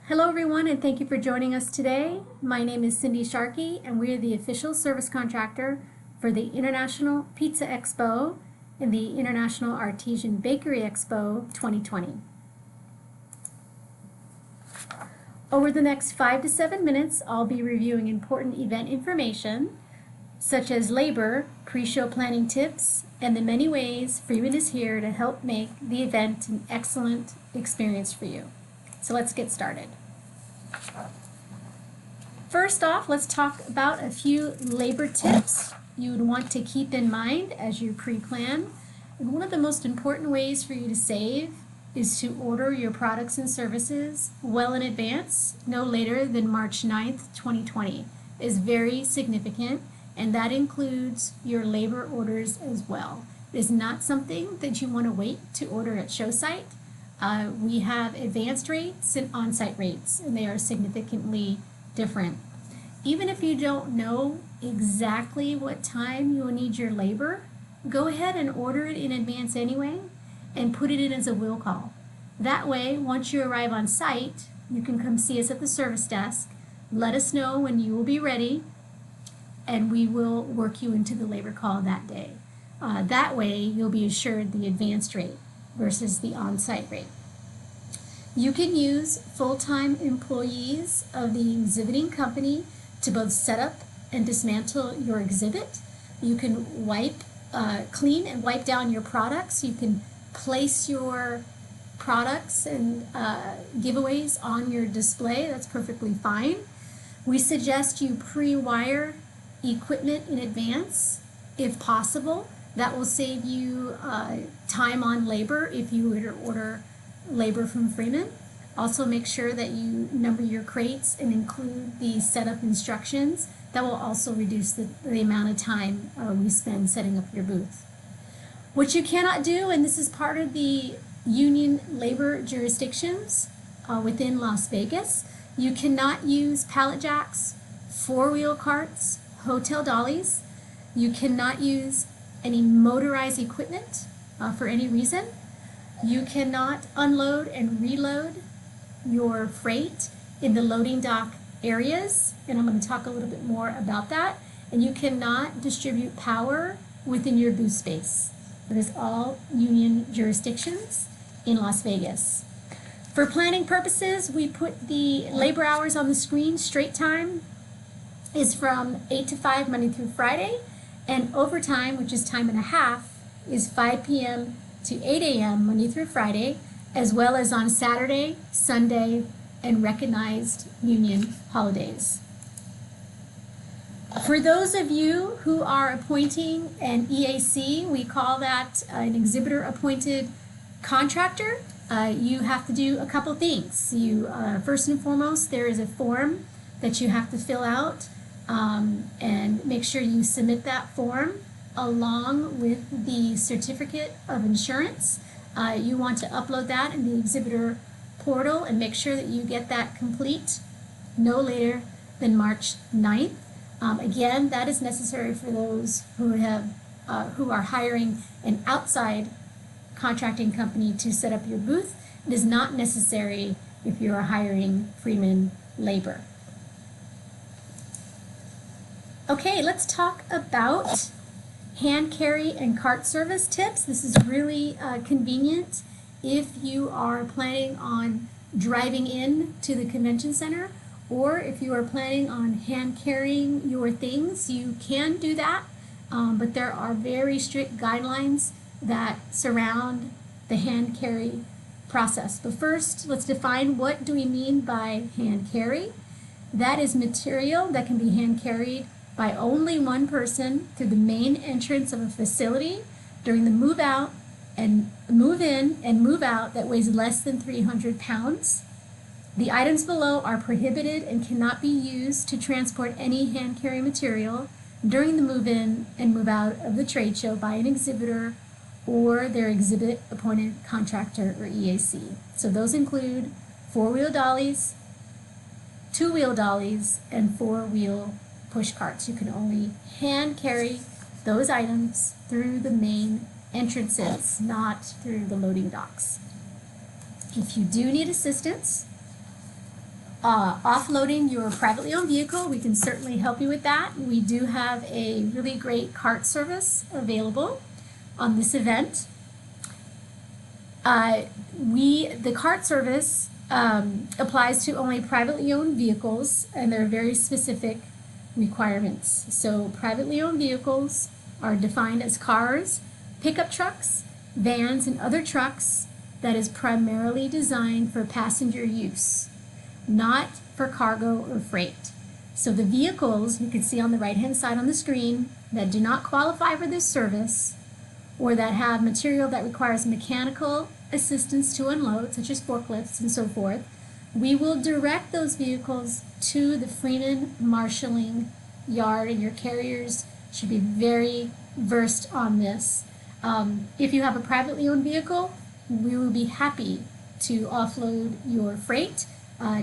Hello everyone, and thank you for joining us today. My name is Cindy Sharkey and we are the official service contractor for the International Pizza Expo and the International Artisan Bakery Expo 2020. Over the next 5 to 7 minutes, I'll be reviewing important event information such as labor, pre-show planning tips, and the many ways Freeman is here to help make the event an excellent experience for you. So let's get started. First off, let's talk about a few labor tips you would want to keep in mind as you pre-plan. And one of the most important ways for you to save is to order your products and services well in advance, no later than March 9th, 2020. It is very significant, and that includes your labor orders as well. It is not something that you want to wait to order at show site. We have advanced rates and on-site rates, and they are significantly different. Even if you don't know exactly what time you will need your labor, go ahead and order it in advance anyway and put it in as a will call. That way, once you arrive on site, you can come see us at the service desk, let us know when you will be ready, and we will work you into the labor call that day. That way, you'll be assured the advanced rate versus the on-site rate. You can use full-time employees of the exhibiting company to both set up and dismantle your exhibit. You can clean and wipe down your products. You can place your products and giveaways on your display. That's perfectly fine. We suggest you pre-wire equipment in advance if possible. That will save you time on labor if you were to order labor from Freeman. Also make sure that you number your crates and include the setup instructions. That will also reduce the amount of time we spend setting up your booth. What you cannot do, and this is part of the union labor jurisdictions within Las Vegas, you cannot use pallet jacks, four-wheel carts, hotel dollies. You cannot use any motorized equipment for any reason. You cannot unload and reload your freight in the loading dock areas, and I'm going to talk a little bit more about that. And you cannot distribute power within your booth space. That is all union jurisdictions in Las Vegas. For planning purposes, we put the labor hours on the screen. Straight time is from 8 to 5 Monday through Friday. And overtime, which is time and a half, is 5 p.m. to 8 a.m. Monday through Friday, as well as on Saturday, Sunday, and recognized union holidays. For those of you who are appointing an EAC, we call that an exhibitor appointed contractor. You have to do a couple things. First and foremost, there is a form that you have to fill out. And make sure you submit that form along with the certificate of insurance. You want to upload that in the exhibitor portal and make sure that you get that complete no later than March 9th. Again, that is necessary for those who are hiring an outside contracting company to set up your booth. It is not necessary if you are hiring Freeman labor. Okay, let's talk about hand carry and cart service tips. This is really convenient if you are planning on driving in to the convention center, or if you are planning on hand carrying your things. You can do that, but there are very strict guidelines that surround the hand carry process. But first, let's define what do we mean by hand carry. That is material that can be hand carried by only one person through the main entrance of a facility during the move out and move in and move out that weighs less than 300 pounds. The items below are prohibited and cannot be used to transport any hand carry material during the move in and move out of the trade show by an exhibitor or their exhibit appointed contractor or EAC. So those include four-wheel dollies, two-wheel dollies, and four-wheel push carts. You can only hand carry those items through the main entrances, not through the loading docks. If you do need assistance, offloading your privately owned vehicle, we can certainly help you with that. We do have a really great cart service available on this event. The cart service applies to only privately owned vehicles, and there are very specific requirements. So privately owned vehicles are defined as cars, pickup trucks, vans, and other trucks that is primarily designed for passenger use, not for cargo or freight. So the vehicles you can see on the right-hand side on the screen that do not qualify for this service, or that have material that requires mechanical assistance to unload, such as forklifts and so forth, we will direct those vehicles to the Freeman marshaling yard, and your carriers should be very versed on this. If you have a privately owned vehicle, we will be happy to offload your freight.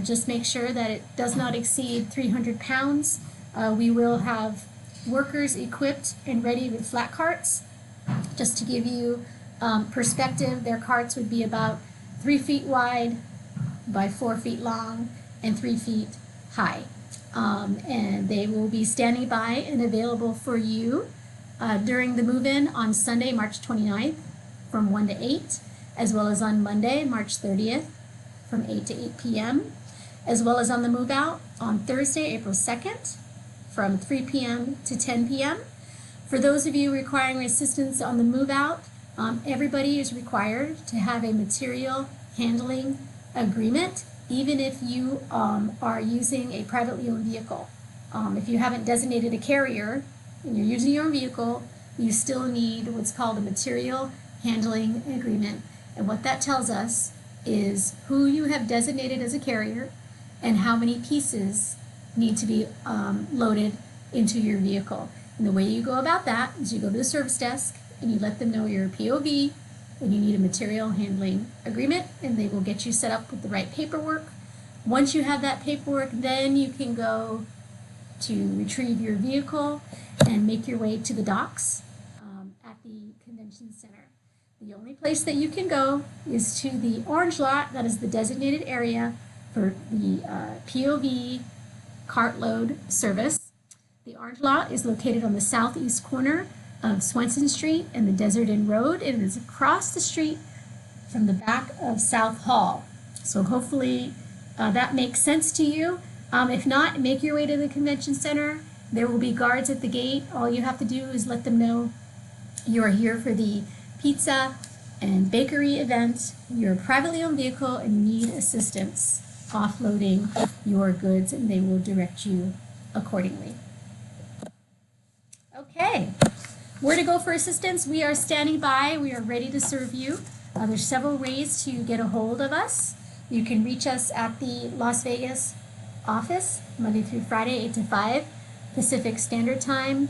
Just make sure that it does not exceed 300 pounds. We will have workers equipped and ready with flat carts. Just to give you perspective, their carts would be about 3 feet wide by 4 feet long and 3 feet high. And they will be standing by and available for you during the move-in on Sunday, March 29th from 1 to 8, as well as on Monday, March 30th from 8 to 8 p.m., as well as on the move-out on Thursday, April 2nd from 3 p.m. to 10 p.m. For those of you requiring assistance on the move-out, everybody is required to have a material handling agreement, even if you are using a privately owned vehicle. If you haven't designated a carrier and you're using your own vehicle, you still need what's called a material handling agreement. And what that tells us is who you have designated as a carrier and how many pieces need to be loaded into your vehicle. And the way you go about that is you go to the service desk and you let them know you're a POV and you need a material handling agreement, and they will get you set up with the right paperwork. Once you have that paperwork, then you can go to retrieve your vehicle and make your way to the docks at the convention center. The only place that you can go is to the orange lot, that is the designated area for the POV cartload service. The orange lot is located on the southeast corner of Swenson Street and the Desert Inn Road. It is across the street from the back of South Hall. So hopefully that makes sense to you. If not, make your way to the convention center. There will be guards at the gate. All you have to do is let them know you are here for the pizza and bakery event. You're a privately owned vehicle and you need assistance offloading your goods, and they will direct you accordingly. Okay, where to go for assistance? We are standing by. We are ready to serve you. There's several ways to get a hold of us. You can reach us at the Las Vegas office, Monday through Friday, 8 to 5, Pacific Standard Time.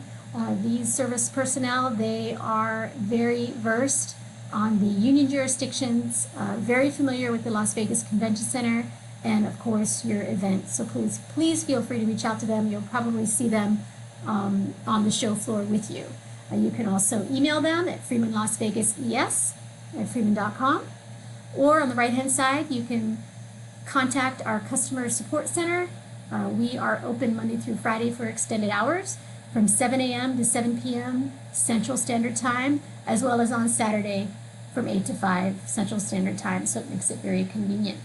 These service personnel, they are very versed on the union jurisdictions, very familiar with the Las Vegas Convention Center, and of course your event. So please feel free to reach out to them. You'll probably see them on the show floor with you. You can also email them at freemanlasvegases@freeman.com, or on the right hand side you can contact our customer support center. We are open Monday through Friday for extended hours from 7 a.m. to 7 p.m. Central Standard Time, as well as on Saturday from 8 to 5 Central Standard Time, so it makes it very convenient.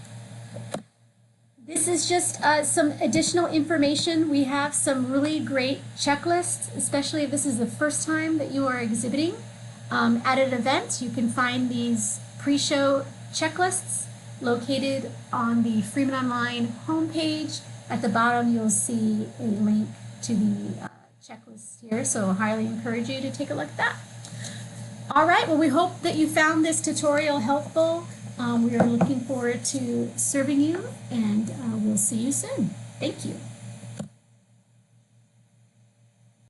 This is just some additional information. We have some really great checklists, especially if this is the first time that you are exhibiting at an event. You can find these pre-show checklists located on the Freeman Online homepage. At the bottom, you'll see a link to the checklist here, so I highly encourage you to take a look at that. All right, well, we hope that you found this tutorial helpful. We are looking forward to serving you, and we'll see you soon. Thank you.